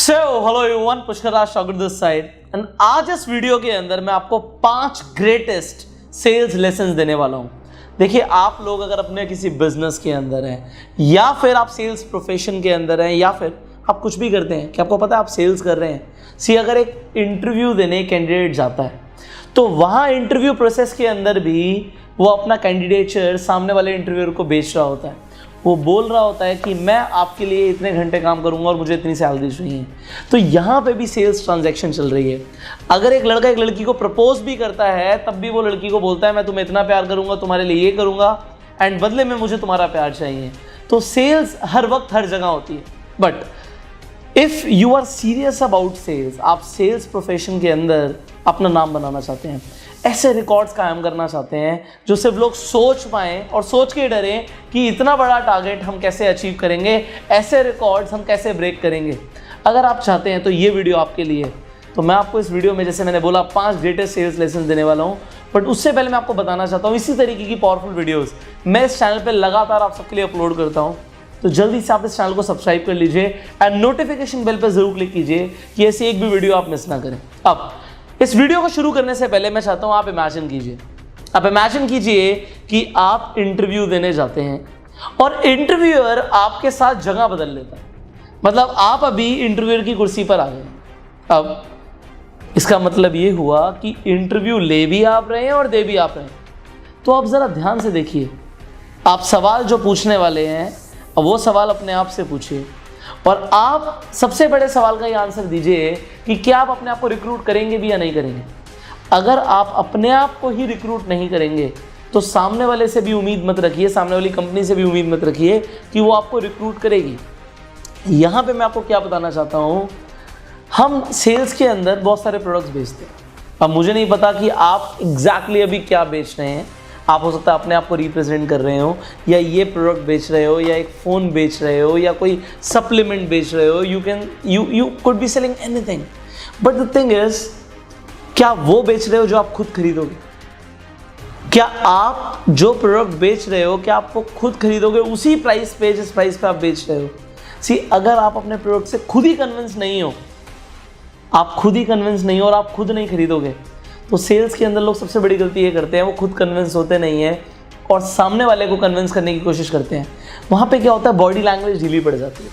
Hello everyone, Pushkar Raj Thakur this side and आज इस video के अंदर मैं आपको 5 ग्रेटेस्ट सेल्स लेसन्स देने वाला हूं। देखिए, आप लोग अगर अपने किसी बिजनेस के अंदर हैं या फिर आप सेल्स प्रोफेशन के अंदर हैं या फिर आप कुछ भी करते हैं कि आपको पता है आप सेल्स कर रहे हैं। अगर एक इंटरव्यू देने कैंडिडेट जाता है तो वहाँ इंटरव्यू प्रोसेस के अंदर भी वो अपना कैंडिडेचर सामने वाले इंटरव्यूअर को बेच रहा होता है। वो बोल रहा होता है कि मैं आपके लिए इतने घंटे काम करूंगा और मुझे इतनी सैलरी चाहिए। तो यहाँ पे भी सेल्स ट्रांजैक्शन चल रही है। अगर एक लड़का एक लड़की को प्रपोज भी करता है तब भी वो लड़की को बोलता है मैं तुम्हें इतना प्यार करूंगा, तुम्हारे लिए ये करूंगा एंड बदले में मुझे तुम्हारा प्यार चाहिए। तो सेल्स हर वक्त हर जगह होती है। But if you are serious about sales, आप सेल्स प्रोफेशन के अंदर अपना नाम बनाना चाहते हैं, ऐसे रिकॉर्ड्स कायम करना चाहते हैं जो सिर्फ लोग सोच पाएँ और सोच के डरें कि इतना बड़ा टारगेट हम कैसे अचीव करेंगे, ऐसे रिकॉर्ड्स हम कैसे ब्रेक करेंगे। अगर आप चाहते हैं तो ये वीडियो आपके लिए। तो मैं आपको इस वीडियो में, जैसे मैंने बोला, 5 ग्रेटेस्ट सेल्स लेसन देने वाला हूँ। बट उससे पहले मैं आपको बताना चाहता हूँ इसी तरीके की पावरफुल वीडियोज़ मैं इस चैनल पर लगातार आप सबके लिए अपलोड करता हूँ। तो जल्दी से आप इस चैनल को सब्सक्राइब कर लीजिए एंड नोटिफिकेशन बेल पर जरूर क्लिक कीजिए कि ऐसी एक भी वीडियो आप मिस ना करें। अब इस वीडियो को शुरू करने से पहले मैं चाहता हूं आप इमेजिन कीजिए कि आप इंटरव्यू देने जाते हैं और इंटरव्यूअर आपके साथ जगह बदल लेता है। मतलब आप अभी इंटरव्यूअर की कुर्सी पर आ गए। अब इसका मतलब ये हुआ कि इंटरव्यू ले भी आप रहे हैं और दे भी आप रहे हैं। तो आप ज़रा ध्यान से देखिए, आप सवाल जो पूछने वाले हैं वो सवाल अपने आप से पूछिए और आप सबसे बड़े सवाल का ये आंसर दीजिए कि क्या आप अपने आप को रिक्रूट करेंगे भी या नहीं करेंगे। अगर आप अपने आप को ही रिक्रूट नहीं करेंगे तो सामने वाले से भी उम्मीद मत रखिए, सामने वाली कंपनी से भी उम्मीद मत रखिए कि वो आपको रिक्रूट करेगी। यहाँ पे मैं आपको क्या बताना चाहता हूँ, हम सेल्स के अंदर बहुत सारे प्रोडक्ट्स बेचते हैं। अब मुझे नहीं पता कि आप एग्जैक्टली अभी क्या बेच रहे हैं। आप हो सकता है अपने आप को रिप्रेजेंट कर रहे हो या ये प्रोडक्ट बेच रहे हो या एक फ़ोन बेच रहे हो या कोई सप्लीमेंट बेच रहे हो। You could be selling anything, but the thing is, क्या वो बेच रहे हो जो आप खुद खरीदोगे? क्या आप जो प्रोडक्ट बेच रहे हो क्या आप वो खुद खरीदोगे उसी प्राइस पे जिस प्राइस पे आप बेच रहे हो? अगर आप अपने प्रोडक्ट से खुद ही कन्विंस नहीं हो, और आप खुद नहीं खरीदोगे, तो सेल्स के अंदर लोग सबसे बड़ी गलती ये करते हैं, वो खुद कन्विंस होते नहीं हैं और सामने वाले को कन्विंस करने की कोशिश करते हैं। वहाँ पे क्या होता है, बॉडी लैंग्वेज ढीली पड़ जाती है,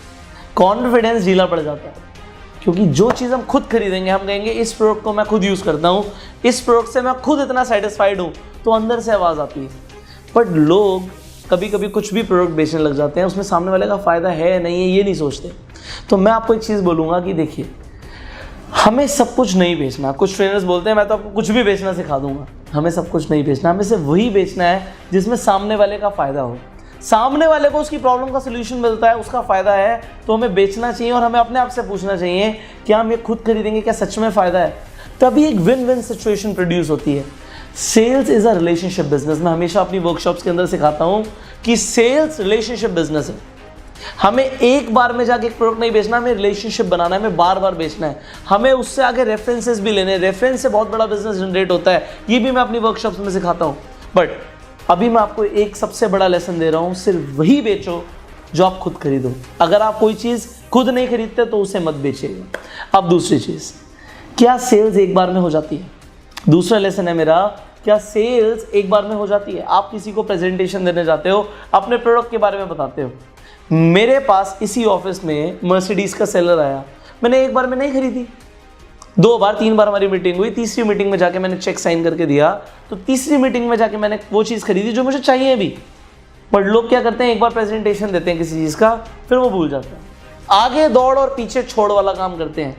कॉन्फिडेंस ढीला पड़ जाता है। क्योंकि जो चीज़ हम खुद खरीदेंगे, हम कहेंगे इस प्रोडक्ट को मैं खुद यूज़ करता हूँ, इस प्रोडक्ट से मैं खुद इतना सेटिस्फाइड हूँ, तो अंदर से आवाज़ आती है। बट लोग कभी कभी कुछ भी प्रोडक्ट बेचने लग जाते हैं, उसमें सामने वाले का फ़ायदा है नहीं है ये नहीं सोचते। तो मैं आपको एक चीज़ बोलूँगा कि देखिए, हमें सब कुछ नहीं बेचना। कुछ ट्रेनर्स बोलते हैं मैं तो आपको कुछ भी बेचना सिखा दूंगा। हमें सब कुछ नहीं बेचना, हमें सिर्फ वही बेचना है जिसमें सामने वाले का फ़ायदा हो, सामने वाले को उसकी प्रॉब्लम का सोल्यूशन मिलता है, उसका फ़ायदा है, तो हमें बेचना चाहिए। और हमें अपने आप से पूछना चाहिए क्या हम ये खुद खरीदेंगे, क्या सच में फ़ायदा है? तभी एक विन विन सिचुएशन प्रोड्यूस होती है। Sales is a relationship business. मैं हमेशा अपनी वर्कशॉप्स के अंदर सिखाता हूँ कि सेल्स रिलेशनशिप बिजनेस है। हमें एक बार में जाके एक प्रोडक्ट नहीं बेचना, हमें रिलेशनशिप बनाना है, हमें बार बार बेचना है। हमें उससे आगे रेफरेंसेस भी लेने हैं। रेफरेंस से बहुत बड़ा बिजनेस जनरेट होता है, ये भी मैं अपनी वर्कशॉप्स में सिखाता हूँ। बट अभी मैं आपको एक सबसे बड़ा लेसन दे रहा हूँ, सिर्फ वही बेचो जो आप खुद खरीदो। अगर आप कोई चीज़ खुद नहीं खरीदते तो उसे मत बेचिएगा। अब दूसरी चीज़, क्या सेल्स एक बार में हो जाती है? दूसरा लेसन है मेरा, क्या सेल्स एक बार में हो जाती है? आप किसी को प्रेजेंटेशन देने जाते हो, अपने प्रोडक्ट के बारे में बताते हो। मेरे पास इसी ऑफिस में मर्सिडीज़ का सेलर आया, मैंने एक बार में नहीं खरीदी, 2 बार 3 बार हमारी मीटिंग हुई। तीसरी मीटिंग में जाके मैंने चेक साइन करके दिया, तो तीसरी मीटिंग में जाके मैंने वो चीज़ खरीदी जो मुझे चाहिए भी। बट लोग क्या करते हैं, एक बार प्रेजेंटेशन देते हैं किसी चीज़ का, फिर वो भूल जाते हैं, आगे दौड़ और पीछे छोड़ वाला काम करते हैं।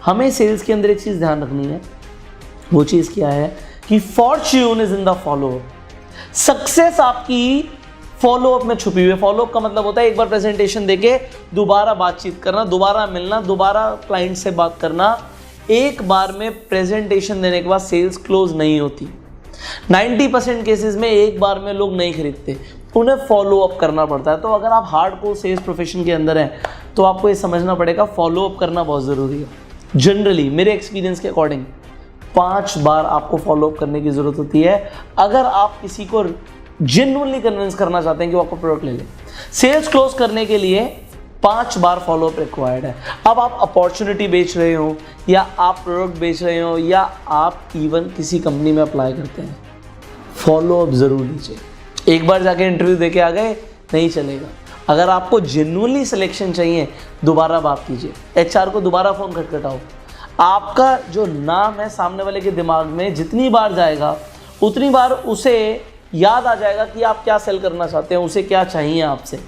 हमें सेल्स के अंदर एक चीज़ ध्यान रखनी है, वो चीज़ क्या है कि Fortune is in the follow. Success आपकी फॉलो अप में छुपी हुई है। फॉलो अप का मतलब होता है एक बार प्रेजेंटेशन देके दोबारा बातचीत करना, दोबारा मिलना, दोबारा क्लाइंट से बात करना। एक बार में प्रेजेंटेशन देने के बाद सेल्स क्लोज नहीं होती। 90% केसेस में एक बार में लोग नहीं खरीदते, उन्हें फॉलो अप करना पड़ता है। तो अगर आप हार्डकोर सेल्स प्रोफेशन के अंदर हैं तो आपको ये समझना पड़ेगा फॉलो अप करना बहुत ज़रूरी है। जनरली मेरे एक्सपीरियंस के अकॉर्डिंग 5 बार आपको फॉलो अप करने की ज़रूरत होती है अगर आप किसी को जेन्युइनली कन्विंस करना चाहते हैं कि वो आपको प्रोडक्ट ले ले। सेल्स क्लोज करने के लिए 5 बार फॉलोअप रिक्वायर्ड है। अब आप अपॉर्चुनिटी बेच रहे हो, या आप प्रोडक्ट बेच रहे हो, या आप इवन किसी कंपनी में अप्लाई करते हैं, फॉलोअप ज़रूर लीजिए। एक बार जाके इंटरव्यू दे के आ गए नहीं चलेगा। अगर आपको जेन्युइनली सिलेक्शन चाहिए, दोबारा बात कीजिए, एचआर को दोबारा फ़ोन खटखटाओ। आपका जो नाम है सामने वाले के दिमाग में जितनी बार जाएगा उतनी बार उसे याद आ जाएगा कि आप क्या सेल करना चाहते हैं, उसे क्या चाहिए आपसे।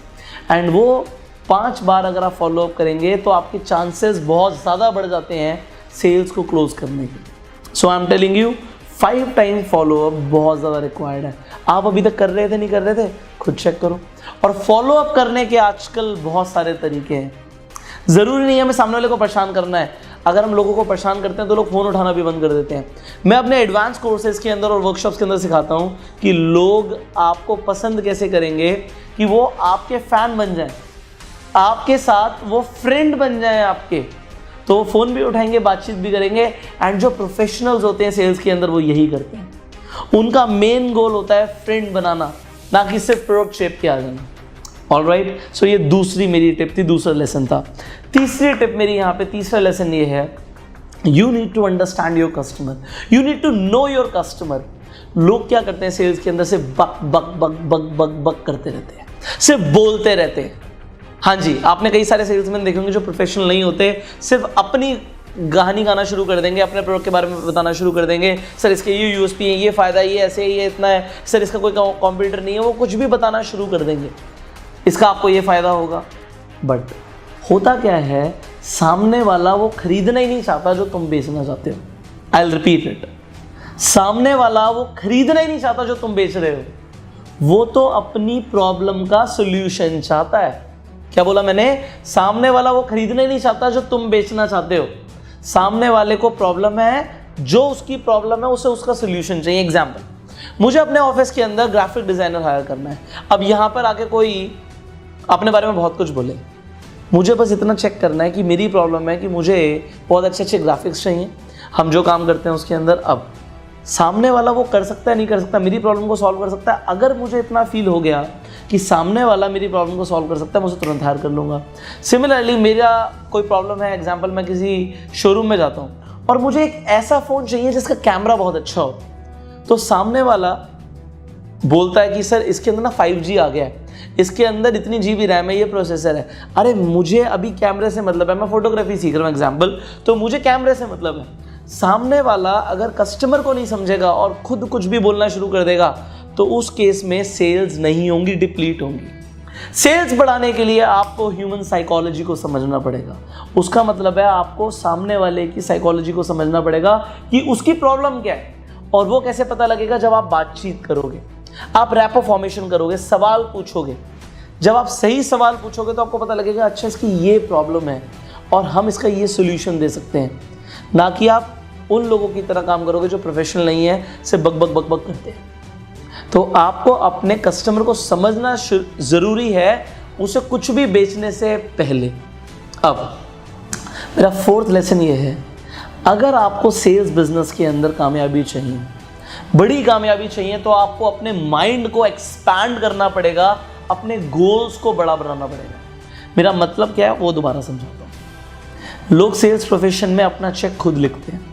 एंड वो 5 बार अगर आप फॉलोअप करेंगे तो आपके चांसेस बहुत ज़्यादा बढ़ जाते हैं सेल्स को क्लोज करने के। So I am telling you 5 time follow up बहुत ज़्यादा रिक्वायर्ड है। आप अभी तक कर रहे थे, नहीं कर रहे थे, खुद चेक करो। और फॉलोअप करने के आजकल बहुत सारे तरीके हैं। ज़रूरी नहीं है हमें सामने वाले को परेशान करना है। अगर हम लोगों को परेशान करते हैं तो लोग फ़ोन उठाना भी बंद कर देते हैं। मैं अपने एडवांस कोर्सेज के अंदर और वर्कशॉप्स के अंदर सिखाता हूँ कि लोग आपको पसंद कैसे करेंगे कि वो आपके फ़ैन बन जाएं, आपके साथ वो फ्रेंड बन जाएं आपके, तो वो फ़ोन भी उठाएंगे, बातचीत भी करेंगे। एंड जो प्रोफेशनल्स होते हैं सेल्स के अंदर वो यही करते हैं। उनका मेन गोल होता है फ्रेंड बनाना, ना कि सिर्फ प्रोडक्ट शेप के आ जाना। ऑलराइट, सो ये दूसरी मेरी टिप थी, दूसरा लेसन था। तीसरी टिप मेरी यहाँ पे, तीसरा लेसन ये है, you need to understand your customer, you need to know your customer. लोग क्या करते हैं सेल्स के अंदर, सिर्फ बक बक बक बक बक बक करते रहते हैं, सिर्फ बोलते रहते हैं। हाँ जी, आपने कई सारे सेल्समैन देखे होंगे जो प्रोफेशनल नहीं होते, सिर्फ अपनी कहानी गाना शुरू कर देंगे, अपने प्रोडक्ट के बारे में बताना शुरू कर देंगे। सर इसके ये यूएसपी है, ये फ़ायदा है, ये ऐसे है, ये इतना है, सर इसका कोई कॉम्पिटिटर नहीं है, वो कुछ भी बताना शुरू कर देंगे, इसका आपको ये फ़ायदा होगा। बट होता क्या है, सामने वाला वो खरीदना ही नहीं चाहता जो तुम बेचना चाहते हो। आई विल रिपीट इट, सामने वाला वो खरीदना ही नहीं चाहता जो तुम बेच रहे हो, वो तो अपनी प्रॉब्लम का सोल्यूशन चाहता है। क्या बोला मैंने? सामने वाला वो खरीदना ही नहीं चाहता जो तुम बेचना चाहते हो। सामने वाले को प्रॉब्लम है, जो उसकी प्रॉब्लम है उसे उसका सोल्यूशन चाहिए। एग्जाम्पल, मुझे अपने ऑफिस के अंदर ग्राफिक डिज़ाइनर हायर करना है। अब यहाँ पर आके कोई अपने बारे में बहुत कुछ बोले, मुझे बस इतना चेक करना है कि मेरी प्रॉब्लम है कि मुझे बहुत अच्छे अच्छे ग्राफिक्स चाहिए, हम जो काम करते हैं उसके अंदर। अब सामने वाला वो कर सकता है नहीं कर सकता, मेरी प्रॉब्लम को सॉल्व कर सकता है। अगर मुझे इतना फील हो गया कि सामने वाला मेरी प्रॉब्लम को सॉल्व कर सकता है, मैं उसे तुरंत हायर कर लूँगा। सिमिलरली मेरा कोई प्रॉब्लम है, एग्जांपल मैं किसी शोरूम में जाता हूँ और मुझे एक ऐसा फ़ोन चाहिए जिसका कैमरा बहुत अच्छा हो, तो सामने वाला बोलता है कि सर इसके अंदर ना 5G आ गया है, इसके अंदर इतनी GB रैम है, ये प्रोसेसर है। अरे मुझे अभी कैमरे से मतलब है, मैं फोटोग्राफी सीख रहा हूँ एग्जाम्पल, तो मुझे कैमरे से मतलब है। सामने वाला अगर कस्टमर को नहीं समझेगा और खुद कुछ भी बोलना शुरू कर देगा, तो उस केस में सेल्स नहीं होंगी, डिप्लीट होंगी। सेल्स बढ़ाने के लिए आपको ह्यूमन साइकोलॉजी को समझना पड़ेगा। उसका मतलब है आपको सामने वाले की साइकोलॉजी को समझना पड़ेगा कि उसकी प्रॉब्लम क्या है। और वो कैसे पता लगेगा? जब आप बातचीत करोगे, आप रैपो फॉर्मेशन करोगे, सवाल पूछोगे। जब आप सही सवाल पूछोगे तो आपको पता लगेगा अच्छा इसकी ये प्रॉब्लम है और हम इसका ये सोल्यूशन दे सकते हैं। ना कि आप उन लोगों की तरह काम करोगे जो प्रोफेशनल नहीं है, सिर्फ बक बक बक बक करते हैं। तो आपको अपने कस्टमर को समझना ज़रूरी है, उसे कुछ भी बेचने से पहले। अब मेरा फोर्थ लेसन ये है, अगर आपको सेल्स बिजनेस के अंदर कामयाबी चाहिए, बड़ी कामयाबी चाहिए, तो आपको अपने माइंड को एक्सपैंड करना पड़ेगा, अपने गोल्स को बड़ा बनाना पड़ेगा। मेरा मतलब क्या है वो दोबारा समझाता हूँ। लोग सेल्स प्रोफेशन में अपना चेक खुद लिखते हैं।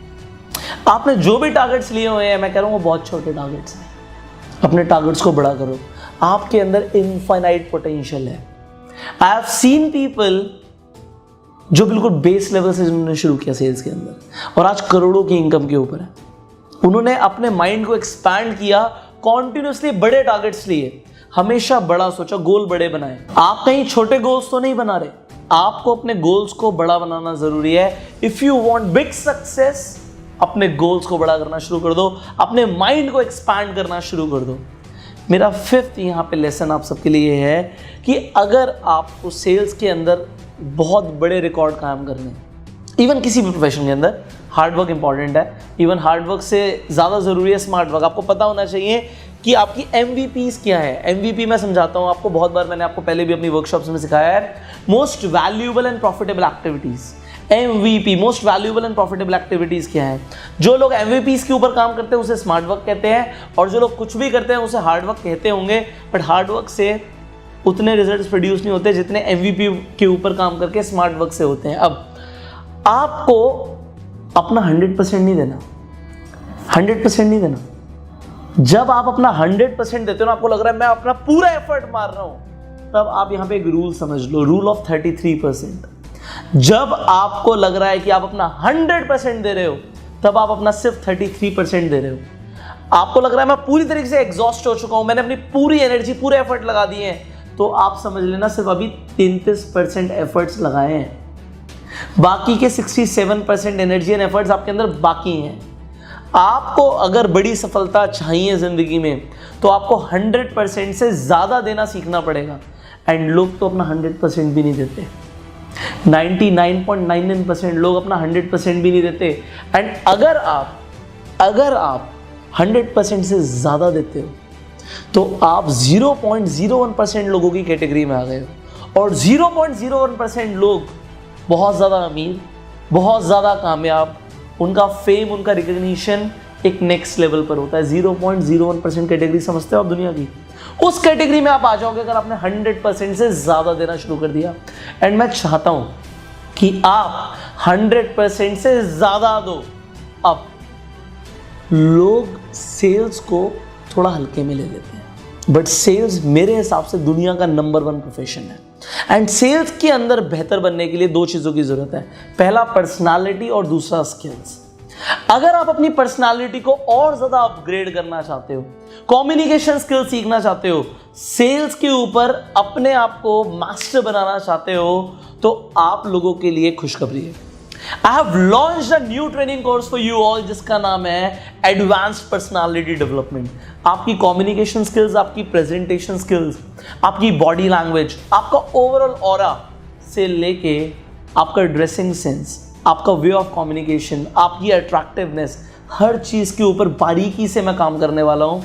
आपने जो भी टारगेट्स लिए हुए हैं, मैं कह रहा हूँ वो बहुत छोटे टारगेट्स हैं। अपने टारगेट्स को बड़ा करो, आपके अंदर इनफाइनाइट पोटेंशियल है। आई हैव सीन पीपल जो बिल्कुल बेस लेवल से जिन्होंने शुरू किया सेल्स के अंदर और आज करोड़ों की इनकम के ऊपर है। उन्होंने अपने माइंड को एक्सपैंड किया, कॉन्टिन्यूसली बड़े टारगेट्स लिए, हमेशा बड़ा सोचा, गोल बड़े बनाए। आप कहीं छोटे गोल्स तो नहीं बना रहे, आपको अपने गोल्स को बड़ा बनाना जरूरी है। If you want big success, अपने गोल्स को बड़ा करना शुरू कर दो, अपने माइंड को एक्सपैंड करना शुरू कर दो। मेरा फिफ्थ यहाँ पे लेसन आप सबके लिए है कि अगर आपको सेल्स के अंदर बहुत बड़े रिकॉर्ड कायम करने, इवन किसी भी प्रोफेशन के अंदर हार्डवर्क इंपॉर्टेंट है। इवन हार्डवर्क से ज़्यादा ज़रूरी है स्मार्ट वर्क। आपको पता होना चाहिए कि आपकी MVPs क्या है। MVP मैं समझाता हूँ आपको, बहुत बार मैंने आपको पहले भी अपनी वर्कशॉप्स में सिखाया है। Most valuable and profitable activities, MVP, most valuable and profitable activities क्या है। जो लोग MVPs के ऊपर काम करते हैं उसे स्मार्ट वर्क कहते हैं, और जो लोग कुछ भी करते हैं उसे हार्ड वर्क कहते होंगे, बट हार्ड वर्क से उतने रिजल्ट्स प्रोड्यूस नहीं होते जितने MVP के ऊपर काम करके स्मार्ट वर्क से होते हैं। अब आपको अपना 100% नहीं देना, 100% नहीं देना। जब आप अपना 100% देते हो ना, आपको लग रहा है मैं अपना पूरा एफर्ट मार रहा हूं, तब आप यहां पे एक रूल समझ लो, रूल ऑफ 33%। जब आपको लग रहा है कि आप अपना 100% दे रहे हो, तब आप अपना सिर्फ 33% दे रहे हो। आपको लग रहा है मैं पूरी तरीके से एग्जॉस्ट हो चुका हूं, मैंने अपनी पूरी एनर्जी, पूरे एफर्ट लगा दिए हैं, तो आप समझ लेना सिर्फ अभी 33% एफर्ट्स लगाए हैं। बाकी के 67% एनर्जी एंड एफर्ट्स आपके अंदर बाकी हैं। आपको अगर बड़ी सफलता चाहिए जिंदगी में, तो आपको 100% से ज़्यादा देना सीखना पड़ेगा। एंड लोग तो अपना 100% भी नहीं देते, 99.99% लोग अपना 100% भी नहीं देते। एंड अगर आप 100% से ज़्यादा देते हो, तो आप 0.01% लोगों की कैटेगरी में आ गए हो। और 0.01% लोग बहुत ज़्यादा अमीर, बहुत ज़्यादा कामयाब, उनका फेम, उनका रिकग्निशन एक नेक्स्ट लेवल पर होता है। 0.01% कैटेगरी समझते हो आप दुनिया की, उस कैटेगरी में आप आ जाओगे अगर आपने 100% से ज़्यादा देना शुरू कर दिया। एंड मैं चाहता हूं कि आप 100% से ज़्यादा दो। अब लोग सेल्स को थोड़ा हल्के में ले लेते हैं, बट सेल्स मेरे हिसाब से दुनिया का नंबर 1 प्रोफेशन है। एंड सेल्स के अंदर बेहतर बनने के लिए 2 चीज़ों की ज़रूरत है, पहला पर्सनालिटी और दूसरा स्किल्स। अगर आप अपनी पर्सनालिटी को और ज़्यादा अपग्रेड करना चाहते हो, कम्युनिकेशन स्किल सीखना चाहते हो, सेल्स के ऊपर अपने आप को मास्टर बनाना चाहते हो, तो आप लोगों के लिए खुशखबरी है। I have launched a new training course for you all जिसका नाम है एडवांस्ड पर्सनालिटी डेवलपमेंट। आपकी कम्युनिकेशन स्किल्स, आपकी प्रेजेंटेशन स्किल्स, आपकी बॉडी लैंग्वेज, आपका ओवरऑल ऑरा से लेके आपका ड्रेसिंग सेंस, आपका वे ऑफ कम्युनिकेशन, आपकी अट्रैक्टिवनेस, हर चीज़ के ऊपर बारीकी से मैं काम करने वाला हूँ।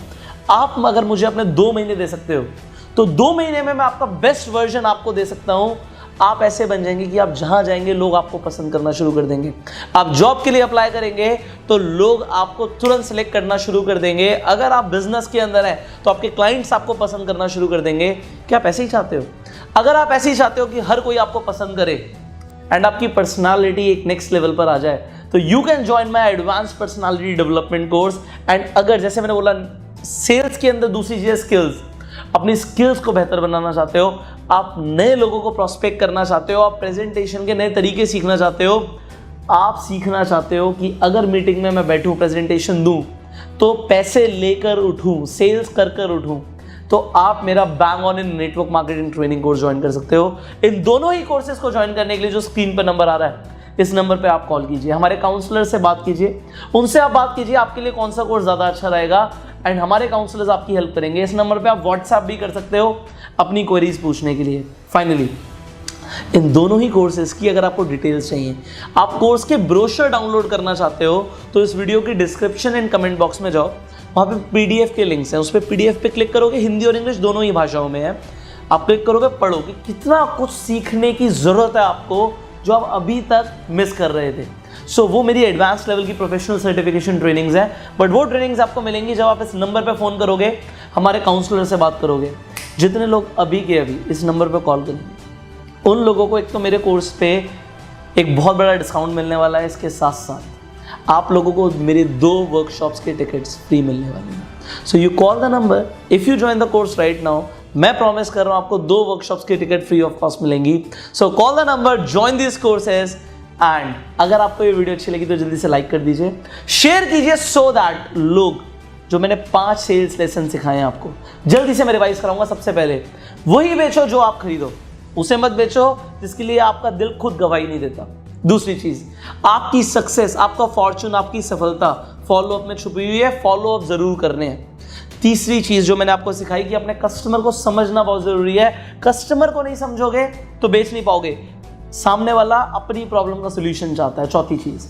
आप अगर मुझे अपने 2 महीने दे सकते हो, तो 2 महीने में मैं आपका बेस्ट वर्जन आपको दे सकता हूँ। आप ऐसे बन जाएंगे कि आप जहां जाएंगे लोग आपको पसंद करना शुरू कर देंगे। आप जॉब के लिए अप्लाई करेंगे तो लोग आपको तुरंत सेलेक्ट करना शुरू कर देंगे। अगर आप बिजनेस के अंदर हैं तो आपके क्लाइंट्स आपको पसंद करना शुरू कर देंगे। क्या आप ऐसे ही चाहते हो? अगर आप ऐसे ही चाहते हो कि हर कोई आपको पसंद करे एंड आपकी पर्सनालिटी एक नेक्स्ट लेवल पर आ जाए, तो you can join my advance personality development course. And अगर जैसे मैंने बोला सेल्स के अंदर दूसरी चीज़ स्किल्स, अपनी स्किल्स को बेहतर बनाना चाहते हो, आप नए लोगों को प्रोस्पेक्ट करना चाहते हो, आप प्रेजेंटेशन के नए तरीके सीखना चाहते हो, आप सीखना चाहते हो कि अगर मीटिंग में मैं बैठूं, प्रेजेंटेशन दूं, तो पैसे लेकर उठूं, सेल्स कर कर उठूं, तो आप मेरा bang on in network marketing training course join कर सकते हो। इन दोनों ही कोर्सेज को ज्वाइन करने के लिए जो स्क्रीन पर नंबर आ रहा है, इस नंबर पे आप कॉल कीजिए, हमारे काउंसलर से बात कीजिए, उनसे आप बात कीजिए आपके लिए कौन सा कोर्स ज़्यादा अच्छा रहेगा, एंड हमारे काउंसलर्स आपकी हेल्प करेंगे। इस नंबर पे आप व्हाट्सएप भी कर सकते हो अपनी क्वेरीज पूछने के लिए। फाइनली इन दोनों ही कोर्सेज की अगर आपको डिटेल्स चाहिए, आप कोर्स के ब्रोशर डाउनलोड करना चाहते हो, तो इस वीडियो की डिस्क्रिप्शन एंड कमेंट बॉक्स में जाओ, वहाँ पे PDF के लिंक्स हैं, उस पर PDF पे क्लिक करोगे, हिंदी और इंग्लिश दोनों ही भाषाओं में है। आप क्लिक करोगे, पढ़ोगे, कितना कुछ सीखने की ज़रूरत है आपको जो आप अभी तक मिस कर रहे थे। सो वो मेरी एडवांस लेवल की प्रोफेशनल सर्टिफिकेशन ट्रेनिंग्स हैं, बट वो ट्रेनिंग्स आपको मिलेंगी जब आप इस नंबर पे फ़ोन करोगे, हमारे काउंसलर से बात करोगे। जितने लोग अभी के अभी इस नंबर पे कॉल करेंगे, उन लोगों को एक तो मेरे कोर्स पे एक बहुत बड़ा डिस्काउंट मिलने वाला है, इसके साथ साथ आप लोगों को मेरे 2 वर्कशॉप्स के टिकट्स फ्री मिलने वाले हैं। So you call the number, if you join the course right now, मैं प्रॉमिस कर रहा हूँ आपको 2 वर्कशॉप्स की टिकट फ्री ऑफ कॉस्ट मिलेंगी। So call the number, join this courses. And अगर आपको ये वीडियो अच्छी लगी तो जल्दी से लाइक कर दीजिए, शेयर कीजिए, सो दैट लोग जो मैंने 5 सेल्स लेसन सिखाए हैं आपको, जल्दी से मैं रिवाइज कराऊंगा। सबसे पहले वही बेचो जो आप खरीदो, उसे मत बेचो जिसके लिए आपका दिल खुद गवाही नहीं देता। दूसरी चीज, आपकी सक्सेस, आपका फॉर्चून, आपकी सफलता फॉलो अप में छुपी हुई है, फॉलो अप जरूर करने हैं। तीसरी चीज जो मैंने आपको सिखाई कि अपने कस्टमर को समझना बहुत जरूरी है। कस्टमर को नहीं समझोगे तो बेच नहीं पाओगे, सामने वाला अपनी प्रॉब्लम का सोल्यूशन चाहता है। चौथी चीज,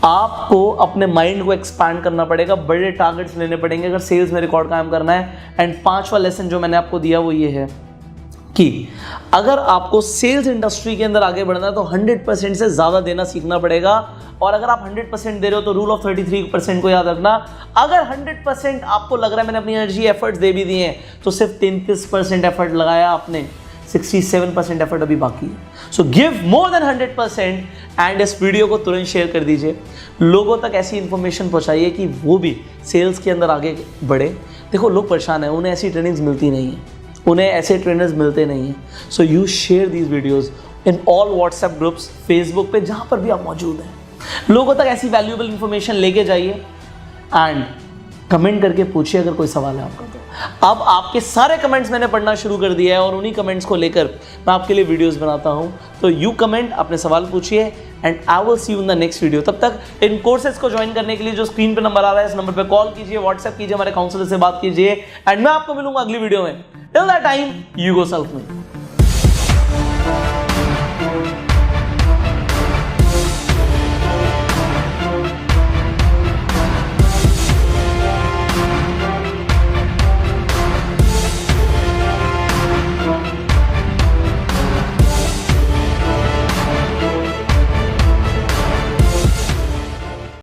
आपको अपने माइंड को एक्सपैंड करना पड़ेगा, बड़े टारगेट्स लेने पड़ेंगे अगर सेल्स में रिकॉर्ड कायम करना है। एंड 5वां लेसन जो मैंने आपको दिया वो ये है, कि अगर आपको सेल्स इंडस्ट्री के अंदर आगे बढ़ना है तो 100% से ज़्यादा देना सीखना पड़ेगा। और अगर आप 100% दे रहे हो तो रूल ऑफ 33% को याद रखना। अगर 100% आपको लग रहा है मैंने अपनी एनर्जी एफर्ट्स दे भी दिए हैं, तो सिर्फ 33% एफर्ट लगाया आपने, 67% एफर्ट अभी बाकी है। So give more than 100% and इस वीडियो को तुरंत शेयर कर दीजिए। लोगों तक ऐसी इंफॉर्मेशन पहुंचाइए कि वो भी सेल्स के अंदर आगे बढ़े। देखो लोग परेशान हैं, उन्हें ऐसी ट्रेनिंग्स मिलती नहीं है, उन्हें ऐसे ट्रेनर्स मिलते नहीं हैं। So you share these videos in all WhatsApp groups, Facebook पे, जहाँ पर भी आप मौजूद हैं। लोगों तक ऐसी वैल्यूएबल इंफॉर्मेशन लेके जाइए एंड कमेंट करके पूछिए अगर कोई सवाल है आपका तो। अब आपके सारे कमेंट्स मैंने पढ़ना शुरू कर दिया है और उन्हीं कमेंट्स को लेकर मैं आपके लिए वीडियोस बनाता हूं। तो यू कमेंट, अपने सवाल पूछिए and I will see you in the next video. तब तक इन कोर्सेज को ज्वाइन करने के लिए जो स्क्रीन पे नंबर आ रहा है, इस नंबर पे कॉल कीजिए, व्हाट्सएप कीजिए, हमारे काउंसलर से बात कीजिए एंड मैं आपको मिलूंगा अगली वीडियो में। Till that time, you go self made.